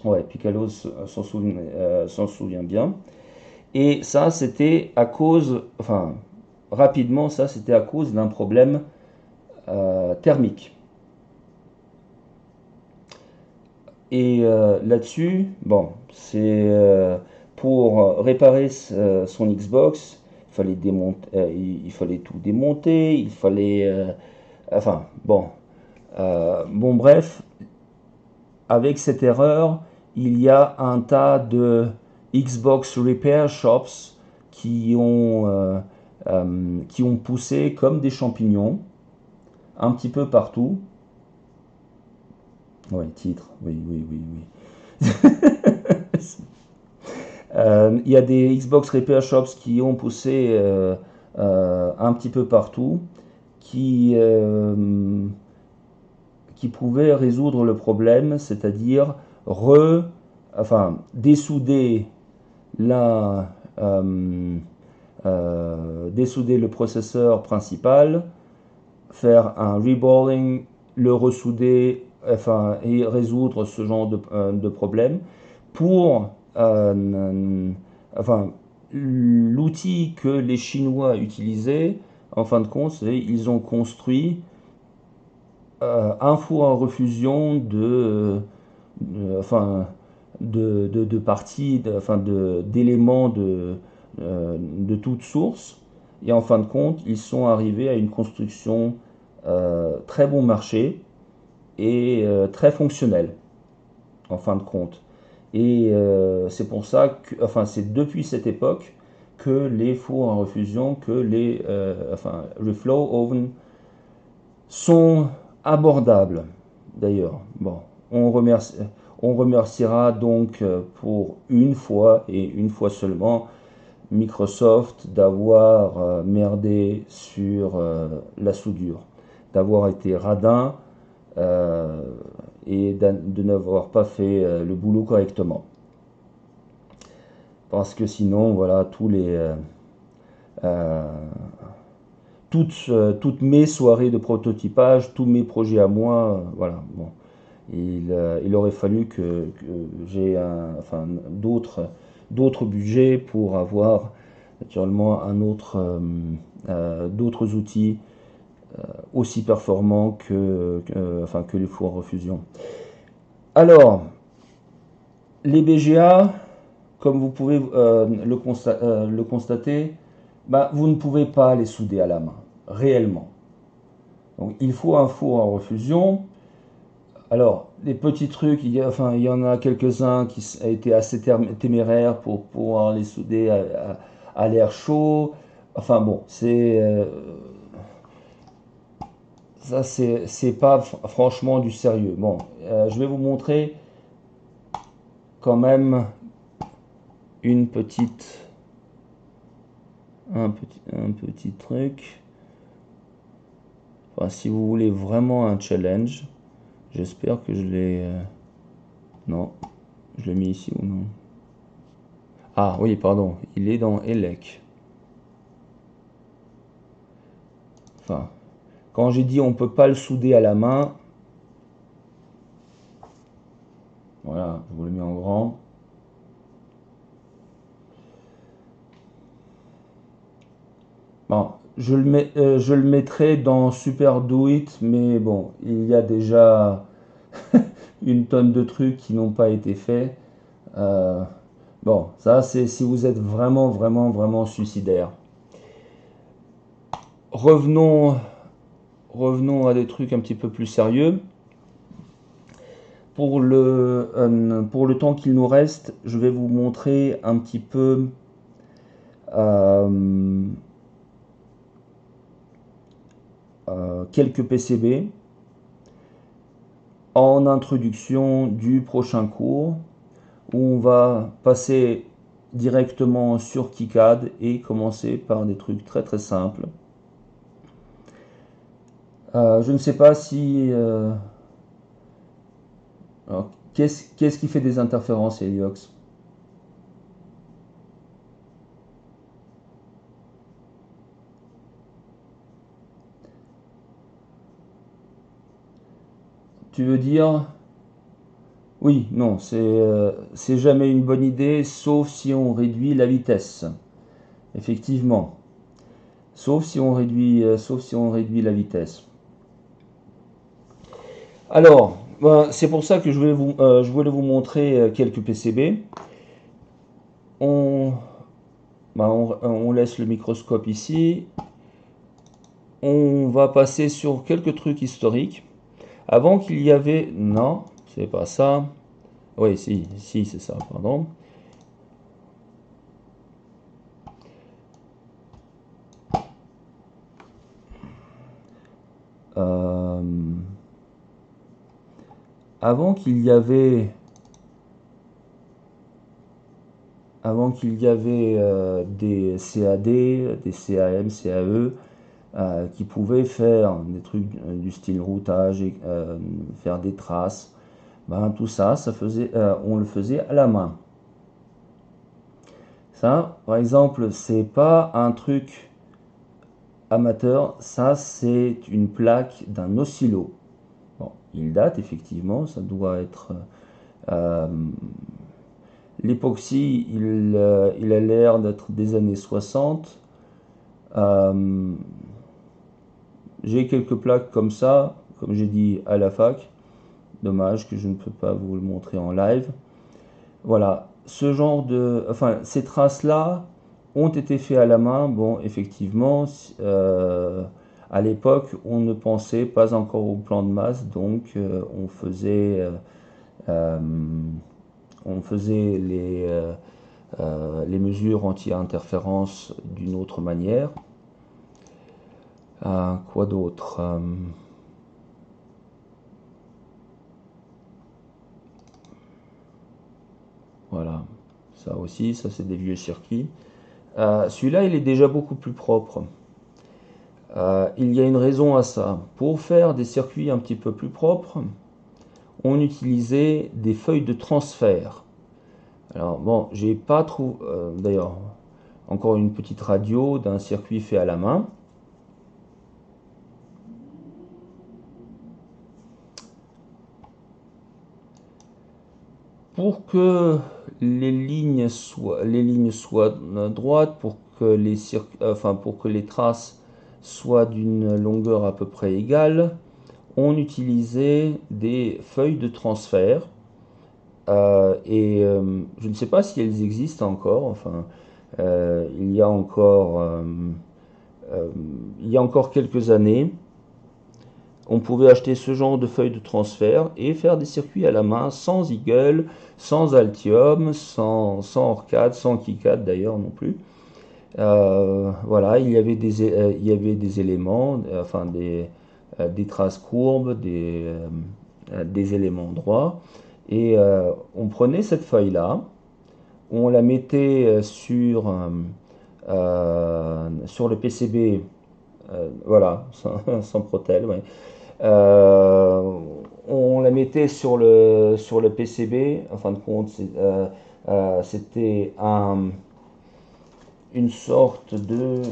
Ouais, Picalo s'en souvient bien. Et ça, c'était à cause, enfin, rapidement, ça, c'était à cause d'un problème thermique. Et là-dessus, bon, c'est pour réparer son Xbox, il fallait tout démonter, enfin, bon, bref, avec cette erreur, il y a un tas de Xbox Repair Shops qui ont poussé comme des champignons un petit peu partout. Ouais, titre, oui. Il y a des Xbox Repair Shops qui ont poussé un petit peu partout, qui, euh, qui pouvaient résoudre le problème, c'est-à-dire dessouder la, dessouder le processeur principal, faire un reballing, le ressouder, enfin, et résoudre ce genre de problème pour, enfin, l'outil que les Chinois utilisaient, en fin de compte, c'est ils ont construit un four à refusion enfin, de parties, d'éléments de toutes sources. Et en fin de compte, ils sont arrivés à une construction très bon marché et très fonctionnelle, en fin de compte. Et c'est pour ça que, enfin, c'est depuis cette époque que les fours à refusion, que les reflow oven sont abordable d'ailleurs. Bon, on remerciera donc pour une fois et une fois seulement Microsoft d'avoir merdé sur la soudure, d'avoir été radin et de n'avoir pas fait le boulot correctement. Parce que sinon, voilà, toutes mes soirées de prototypage, tous mes projets à moi, voilà, bon, il aurait fallu que j'ai enfin, d'autres budgets pour avoir naturellement d'autres outils aussi performants enfin, que les fours à refusion. Alors, les BGA, comme vous pouvez le constater, bah, vous ne pouvez pas les souder à la main, réellement. Donc, il faut un four à refusion. Alors, les petits trucs, il y en a quelques-uns qui ont été assez téméraires pour pouvoir les souder à l'air chaud. Enfin bon, ça c'est pas franchement du sérieux. Bon, je vais vous montrer quand même une petite, un petit truc. Enfin, si vous voulez vraiment un challenge, j'espère que je l'ai. Non, je l'ai mis ici ou non? Ah oui, pardon, il est dans ELEC. Enfin, quand j'ai dit on peut pas le souder à la main, voilà, je vous le mets en grand. Bon, je le mettrai dans Super Do It, mais bon, il y a déjà une tonne de trucs qui n'ont pas été faits. Euh, bon, ça c'est si vous êtes vraiment, vraiment, vraiment suicidaire. Revenons, revenons à des trucs un petit peu plus sérieux. Pour le temps qu'il nous reste, je vais vous montrer un petit peu euh, quelques PCB en introduction du prochain cours où on va passer directement sur KiCad et commencer par des trucs très très simples. Je ne sais pas si... qu'est-ce qui fait des interférences, Heliox? Tu veux dire... Oui, non, c'est jamais une bonne idée, sauf si on réduit la vitesse. Effectivement. Sauf si on réduit la vitesse. Alors, ben, c'est pour ça que je voulais vous montrer quelques PCB. On, ben, on laisse le microscope ici. On va passer sur quelques trucs historiques. Avant qu'il y avait... Non, c'est pas ça. Oui, si, c'est ça, pardon. Euh, avant qu'il y avait... Avant qu'il y avait des CAD, des CAM, CAE, qui pouvaient faire des trucs du style routage et faire des traces, ben, tout ça, on le faisait à la main. Ça, par exemple, c'est pas un truc amateur, ça c'est une plaque d'un oscillo. Bon, il date effectivement, ça doit être euh, l'époxy, il a l'air d'être des années 60. Euh, j'ai quelques plaques comme ça, comme j'ai dit à la fac. Dommage que je ne peux pas vous le montrer en live. Voilà, enfin, ces traces-là ont été faites à la main. Bon, effectivement, à l'époque, on ne pensait pas encore au plan de masse, donc euh, on faisait les mesures anti-interférence d'une autre manière. Quoi d'autre? Voilà, ça aussi, ça c'est des vieux circuits. Celui-là, il est déjà beaucoup plus propre. Il y a une raison à ça. Pour faire des circuits un petit peu plus propres, on utilisait des feuilles de transfert. Alors bon, j'ai pas trouvé, d'ailleurs, encore une petite radio d'un circuit fait à la main. Pour que les lignes soient droites, pour que pour que les traces soient d'une longueur à peu près égale, on utilisait des feuilles de transfert. Je ne sais pas si elles existent encore. Enfin, euh, il y a encore quelques années, on pouvait acheter ce genre de feuilles de transfert et faire des circuits à la main sans Eagle, sans Altium, sans Orcade, sans KiCad d'ailleurs non plus. Voilà, il y avait des éléments, des traces courbes, des éléments droits. On prenait cette feuille-là, on la mettait sur le PCB, voilà, sans Protel, ouais. Euh, on la mettait sur le PCB. En fin de compte, c'était une sorte de.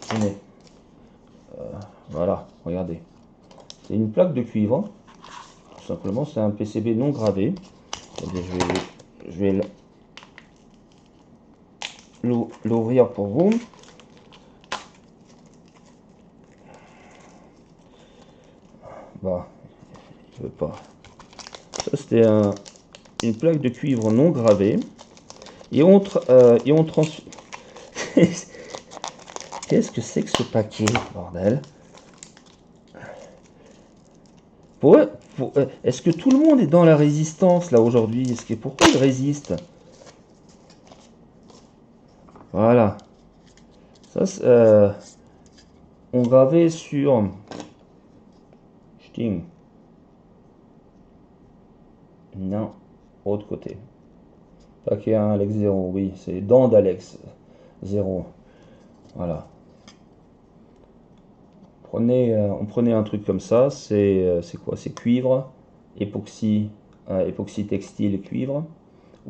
Tenez, voilà, regardez. C'est une plaque de cuivre. Tout simplement, c'est un PCB non gravé. Attendez, je vais l'ouvrir pour vous. Bah, je veux pas. Ça, c'était une plaque de cuivre non gravée. Et on transfère. Qu'est-ce que c'est que ce paquet, bordel? Est-ce que tout le monde est dans la résistance là aujourd'hui? Pourquoi ils résistent? Voilà. Ça, on gravait sur. Sting. Non. Autre côté. Paquet 1, Alex 0. Oui, c'est dents d'Alex 0. Voilà. On prenait un truc comme ça. C'est quoi? C'est cuivre, époxy textile cuivre.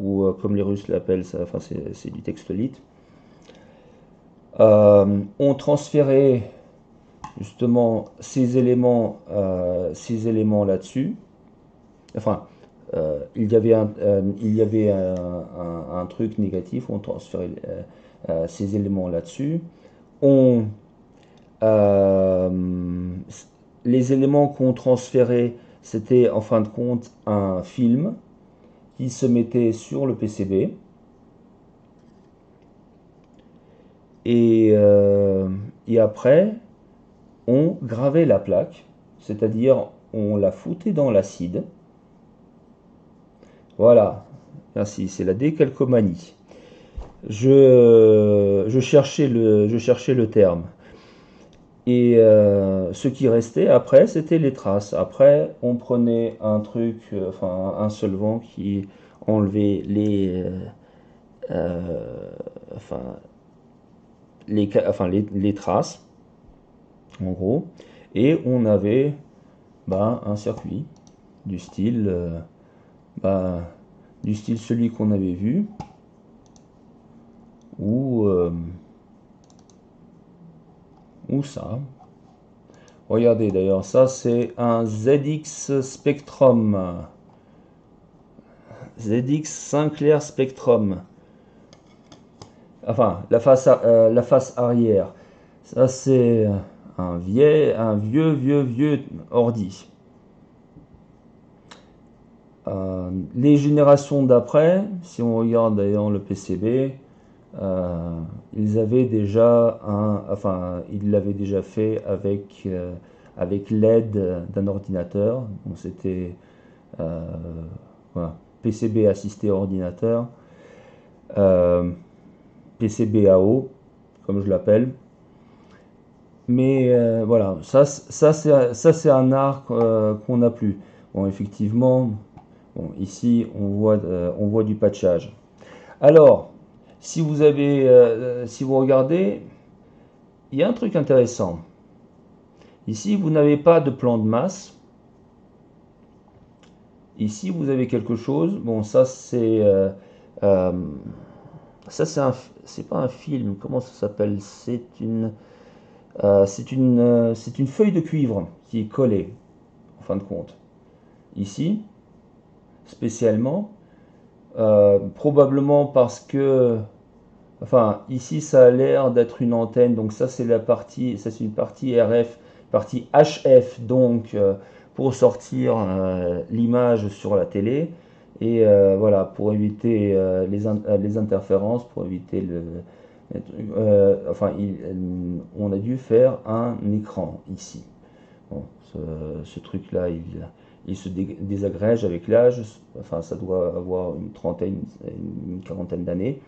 Ou comme les Russes l'appellent, enfin, c'est du textolite. On transférait justement ces éléments là-dessus. Enfin, il y avait un truc négatif, on transférait ces éléments là-dessus. On, euh, les éléments qu'on transférait, c'était en fin de compte un film qui se mettait sur le PCB. Et après, on gravait la plaque, c'est-à-dire on la foutait dans l'acide. Voilà, merci, c'est la décalcomanie. Je cherchais le terme. Ce qui restait après, c'était les traces. Après, on prenait un truc, enfin un solvant qui enlevait euh, enfin, les traces, en gros. Et on avait un circuit du style, bah, du style celui qu'on avait vu, ou, ou ça. Regardez d'ailleurs, ça c'est un ZX Spectrum. ZX Sinclair Spectrum. Enfin, la face arrière. Ça c'est un vieux ordi. Les générations d'après, si on regarde d'ailleurs le PCB, ils avaient déjà ils l'avaient déjà fait avec l'aide d'un ordinateur. Donc c'était voilà, PCB assisté ordinateur, PCBAO, comme je l'appelle. Mais voilà, ça c'est un art qu'on n'a plus. Bon, effectivement, Bon, ici, on voit du patchage. Alors, si vous si vous regardez, il y a un truc intéressant. Ici, vous n'avez pas de plan de masse. Ici, vous avez quelque chose. Bon, euh, c'est pas un film. Comment ça s'appelle? C'est une feuille de cuivre qui est collée, en fin de compte. Ici, spécialement, probablement parce que, enfin, ici, ça a l'air d'être une antenne. Donc ça, c'est une partie RF, partie HF, donc pour sortir l'image sur la télé. Et voilà, pour éviter les interférences, pour éviter enfin, on a dû faire un écran ici. Bon, ce truc-là, il se désagrège avec l'âge. Enfin, ça doit avoir une trentaine, une quarantaine d'années.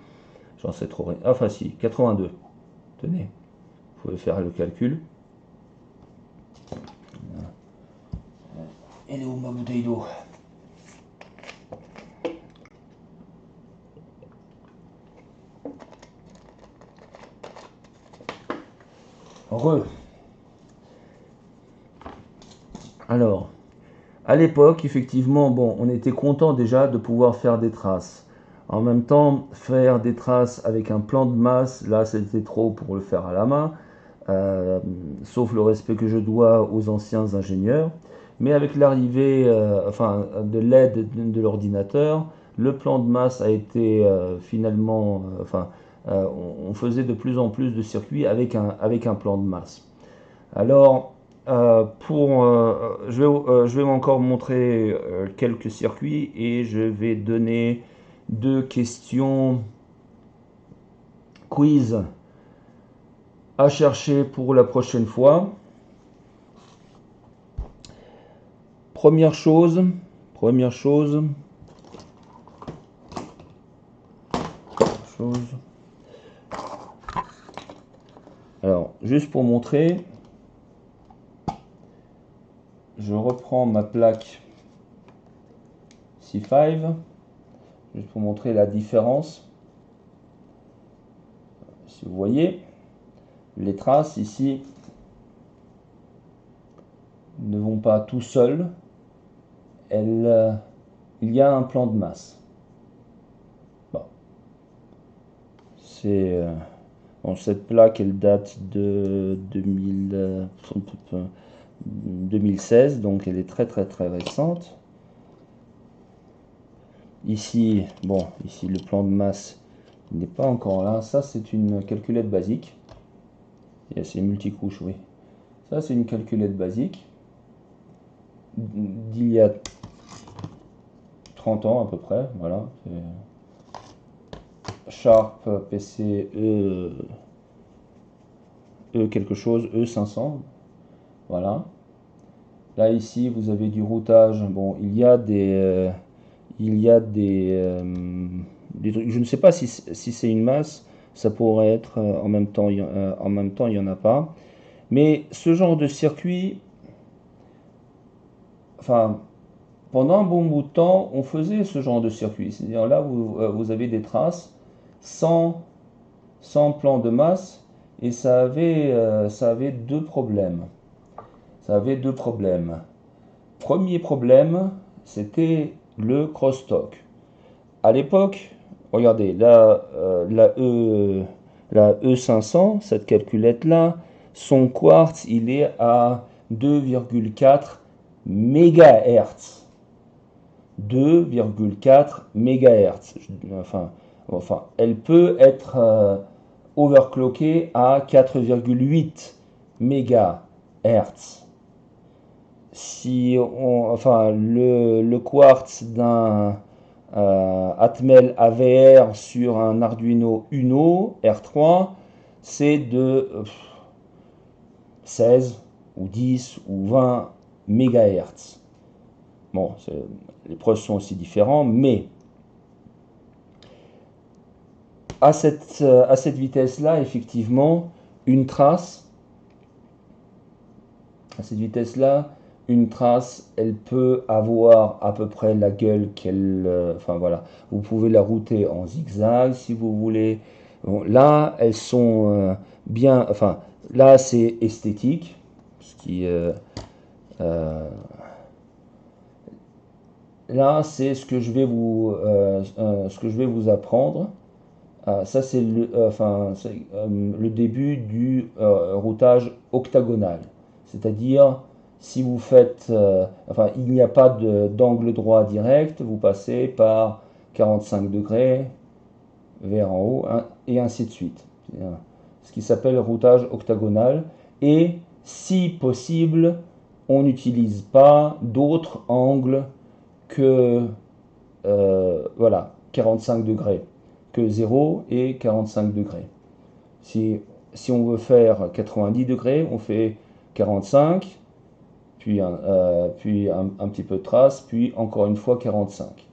J'en sais trop rien. Enfin, si, 82. Tenez, vous pouvez faire le calcul. Elle est où ma bouteille d'eau? Re. Alors, à l'époque, effectivement, bon, on était content déjà de pouvoir faire des traces. En même temps, faire des traces avec un plan de masse, là, c'était trop pour le faire à la main, sauf le respect que je dois aux anciens ingénieurs. Mais avec l'arrivée, enfin, de l'aide de l'ordinateur, le plan de masse a été finalement, enfin, on faisait de plus en plus de circuits avec un plan de masse. Alors, je vais encore montrer quelques circuits et je vais donner deux questions quiz à chercher pour la prochaine fois. Première chose, première chose, chose. Alors, juste pour montrer, je reprends ma plaque C5, juste pour montrer la différence. Si vous voyez, les traces ici ne vont pas tout seuls. Il y a un plan de masse. Bon. Bon, cette plaque, elle date de 2016, donc elle est très très très récente. Ici, bon, ici le plan de masse n'est pas encore là. Ça, c'est une calculette basique. C'est multicouche, oui. Ça, c'est une calculette basique d'il y a 30 ans à peu près. Voilà. Sharp PCE quelque chose, E500. Voilà. Là, ici, vous avez du routage. Bon, il y a des trucs. Je ne sais pas si c'est une masse. Ça pourrait être en même temps, il n'y en a pas. Mais ce genre de circuit, enfin, pendant un bon bout de temps, on faisait ce genre de circuit. C'est-à-dire là, vous avez des traces sans plan de masse et ça avait deux problèmes. Ça avait deux problèmes. Premier problème, c'était le crosstalk. À l'époque, regardez, la E500, cette calculette-là, son quartz, il est à 2,4 MHz. 2,4 MHz. Enfin, elle peut être overclockée à 4,8 MHz. Si enfin, le quartz d'un Atmel AVR sur un Arduino Uno R3, c'est de 16 ou 10 ou 20 MHz. Bon, les preuves sont aussi différents, mais à cette vitesse-là, effectivement, une trace, à cette vitesse-là, une trace, elle peut avoir à peu près la gueule qu'elle... enfin voilà, vous pouvez la router en zigzag si vous voulez. Bon, là, elles sont bien... Enfin, là, c'est esthétique. Ce qui, là, c'est ce que je vais vous apprendre. Ça, c'est le début du routage octagonal. C'est-à-dire, si vous faites, enfin, il n'y a pas d'angle droit direct, vous passez par 45 degrés vers en haut, hein, et ainsi de suite. Ce qui s'appelle routage octagonal. Et si possible, on n'utilise pas d'autres angles que voilà, 45 degrés, que 0 et 45 degrés. Si on veut faire 90 degrés, on fait 45, puis un petit peu de trace, puis encore une fois 45.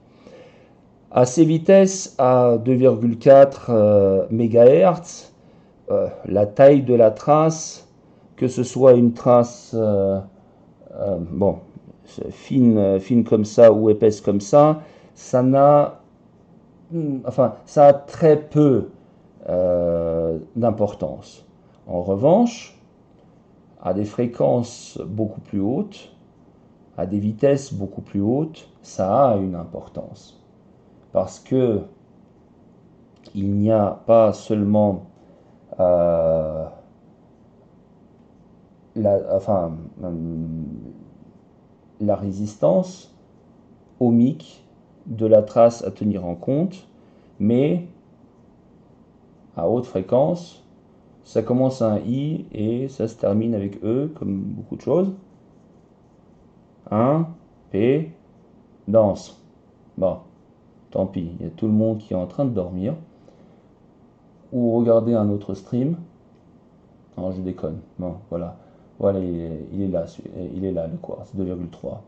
À ces vitesses, à 2,4 MHz, la taille de la trace, que ce soit une trace bon, fine comme ça ou épaisse comme ça n'a, enfin, ça a très peu d'importance. En revanche, à des fréquences beaucoup plus hautes, à des vitesses beaucoup plus hautes, ça a une importance. Parce que il n'y a pas seulement enfin, la résistance ohmique de la trace à tenir en compte, mais à haute fréquence, ça commence à un I et ça se termine avec E, comme beaucoup de choses. 1, P, danse. Bon, tant pis, il y a tout le monde qui est en train de dormir. Ou regarder un autre stream. Non, je déconne. Bon, voilà. Voilà, il est là, le quartz, 2,3.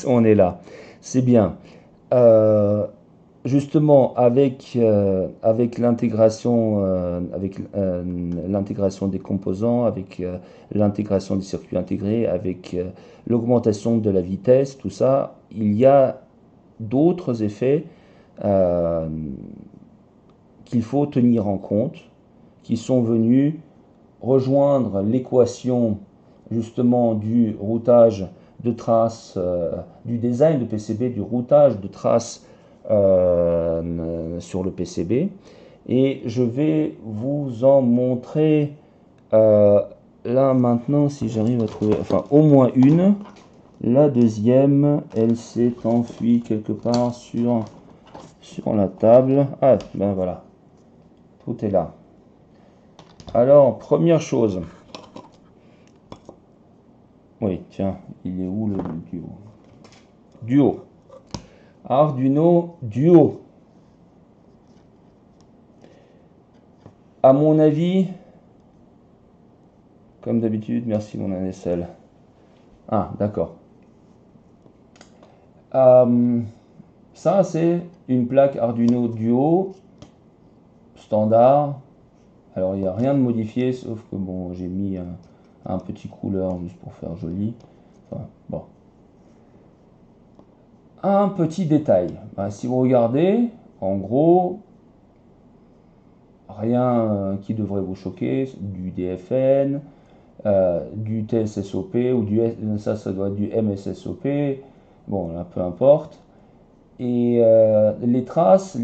On est là. C'est bien. Justement, avec l'intégration des composants, avec l'intégration des circuits intégrés, avec l'augmentation de la vitesse, tout ça, il y a d'autres effets euh, qu'il faut tenir en compte, qui sont venus rejoindre l'équation justement du routage de traces, du design de PCB, du routage de traces sur le PCB. Et je vais vous en montrer là maintenant, si j'arrive à trouver, enfin au moins une. La deuxième, elle s'est enfuie quelque part sur la table. Ah, ben voilà, tout est là. Alors, première chose. Oui, tiens, il est où le duo? Duo. Arduino Duo. À mon avis, comme d'habitude, merci mon ANSL. Ah, d'accord. Ça, c'est une plaque Arduino Duo standard. Alors, il n'y a rien de modifié, sauf que bon, j'ai mis un petit couleur juste pour faire joli. Enfin, bon. Un petit détail. Ben, si vous regardez, en gros, rien qui devrait vous choquer, du DFN, du TSSOP ou ça doit être du MSSOP, bon là peu importe. Et les traces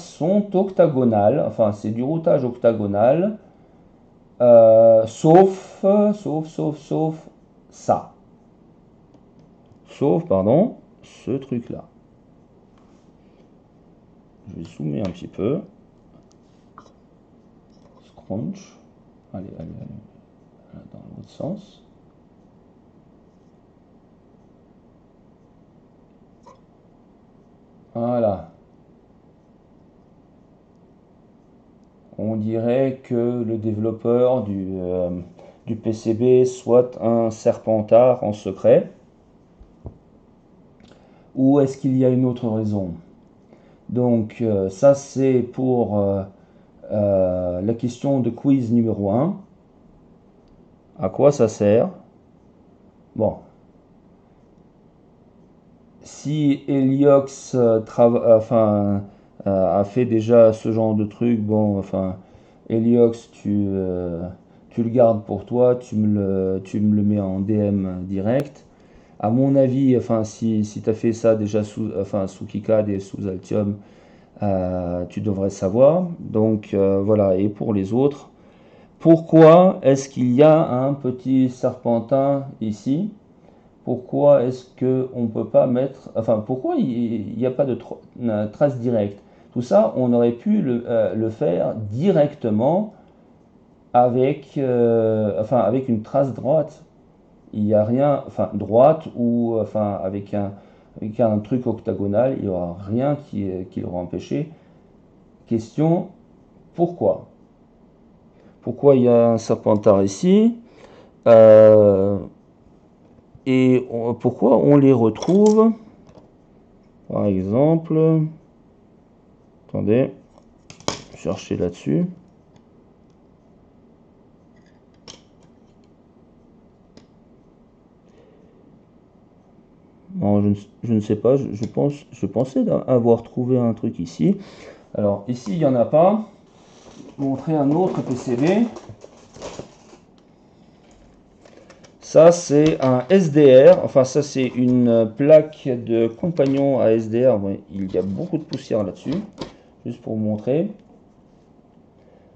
sont octagonales, enfin c'est du routage octagonal, sauf ça, sauf pardon ce truc là. Je vais zoomer un petit peu. Scrunch, allez, dans l'autre sens. Voilà. On dirait que le développeur du PCB soit un serpentard en secret. Ou est-ce qu'il y a une autre raison? Donc ça c'est pour la question de quiz numéro 1. À quoi ça sert? Bon, si Heliox a fait déjà ce genre de truc, bon, enfin, Heliox, tu le gardes pour toi, tu me le mets en DM direct. À mon avis, enfin, si tu as fait ça déjà sous KiCad et sous Altium, tu devrais savoir. Donc voilà, et pour les autres, pourquoi est-ce qu'il y a un petit serpentin ici? Pourquoi est-ce que on peut pas mettre, enfin pourquoi il n'y a pas de trace directe? Tout ça, on aurait pu le faire directement avec une trace droite. Il n'y a rien, enfin droite ou enfin avec un truc octagonal, il n'y aura rien qui l'aura empêché. Question, pourquoi? Pourquoi il y a un serpentard ici? Euh, pourquoi on les retrouve? Par exemple, attendez, chercher là-dessus. Bon, je ne sais pas, je pensais avoir trouvé un truc ici. Alors ici, il n'y en a pas. Je vais montrer un autre PCB. Ça, c'est un SDR. Enfin, ça, c'est une plaque de compagnon à SDR. Ouais, il y a beaucoup de poussière là-dessus. Juste pour vous montrer.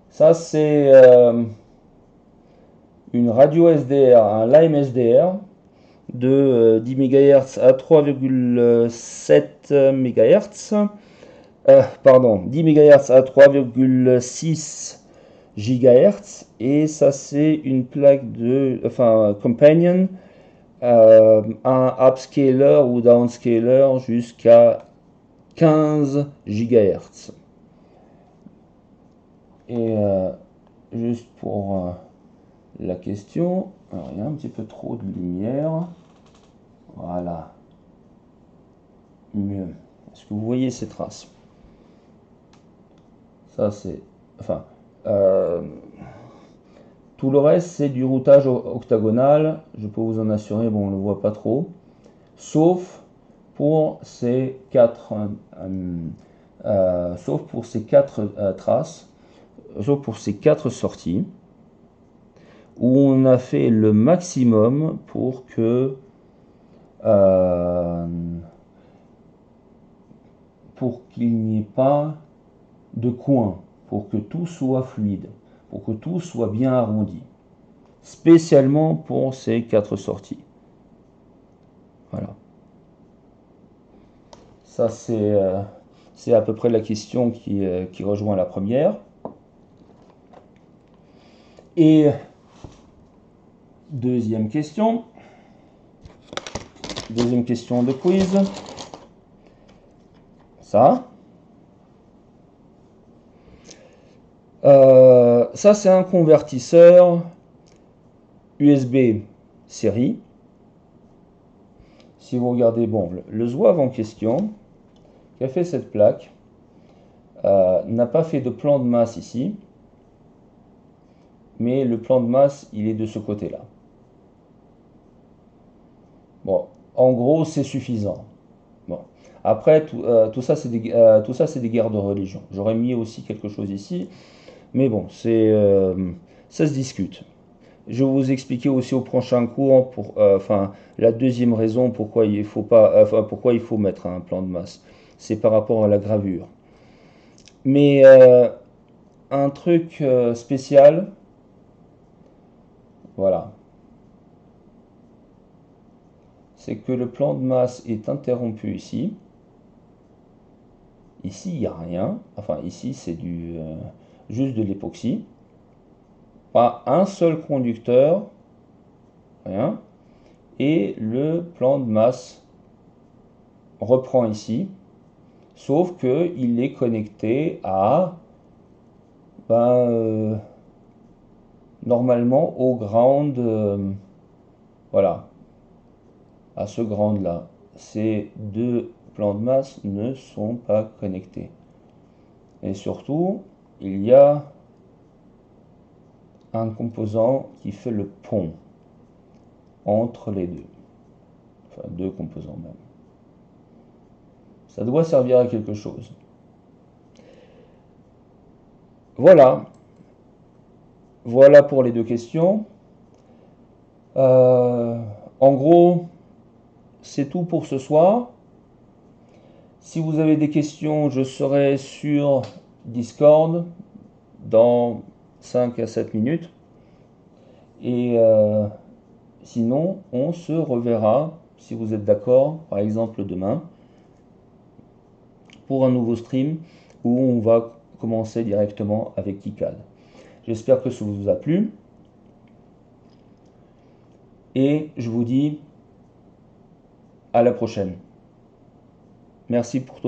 Ça, c'est une radio SDR, un Lime SDR de 10 MHz à 3,7 MHz. Pardon, 10 MHz à 3,6 GHz. Et ça, c'est une plaque enfin, companion, un upscaler ou downscaler jusqu'à 15 GHz. Et juste pour la question, alors, il y a un petit peu trop de lumière. Voilà. Mieux. Est-ce que vous voyez ces traces? Ça, c'est... Enfin... tout le reste, c'est du routage octagonal. Je peux vous en assurer, bon, on ne le voit pas trop. Sauf pour ces sauf pour ces quatre traces, sauf pour ces quatre sorties, où on a fait le maximum euh, pour qu'il n'y ait pas de coin, pour que tout soit fluide, pour que tout soit bien arrondi, spécialement pour ces quatre sorties. Voilà. Ça, c'est à peu près la question qui rejoint la première. Et deuxième question. Deuxième question de quiz. Ça. Ça, c'est un convertisseur USB série. Si vous regardez, bon, le zouave en question, qui a fait cette plaque, n'a pas fait de plan de masse ici, mais le plan de masse, il est de ce côté-là. Bon, en gros, c'est suffisant. Bon. Après, tout ça, c'est des guerres de religion. J'aurais mis aussi quelque chose ici, mais bon, ça se discute. Je vais vous expliquer aussi au prochain cours la deuxième raison pourquoi il faut pas, pourquoi il faut mettre un plan de masse. C'est par rapport à la gravure. Mais un truc spécial, voilà, c'est que le plan de masse est interrompu ici. Ici, il n'y a rien. Enfin, ici, c'est juste de l'époxy. Pas un seul conducteur, rien. Et le plan de masse reprend ici. Sauf qu'il est connecté à, normalement, au ground, voilà, à ce ground là. Ces deux plans de masse ne sont pas connectés. Et surtout, il y a un composant qui fait le pont entre les deux. Enfin, deux composants même. Ça doit servir à quelque chose. Voilà. Voilà pour les deux questions. En gros, c'est tout pour ce soir. Si vous avez des questions, je serai sur Discord dans 5 à 7 minutes. Et sinon, on se reverra, si vous êtes d'accord, par exemple demain, pour un nouveau stream où on va commencer directement avec KiCad. J'espère que ça vous a plu. Et je vous dis à la prochaine. Merci pour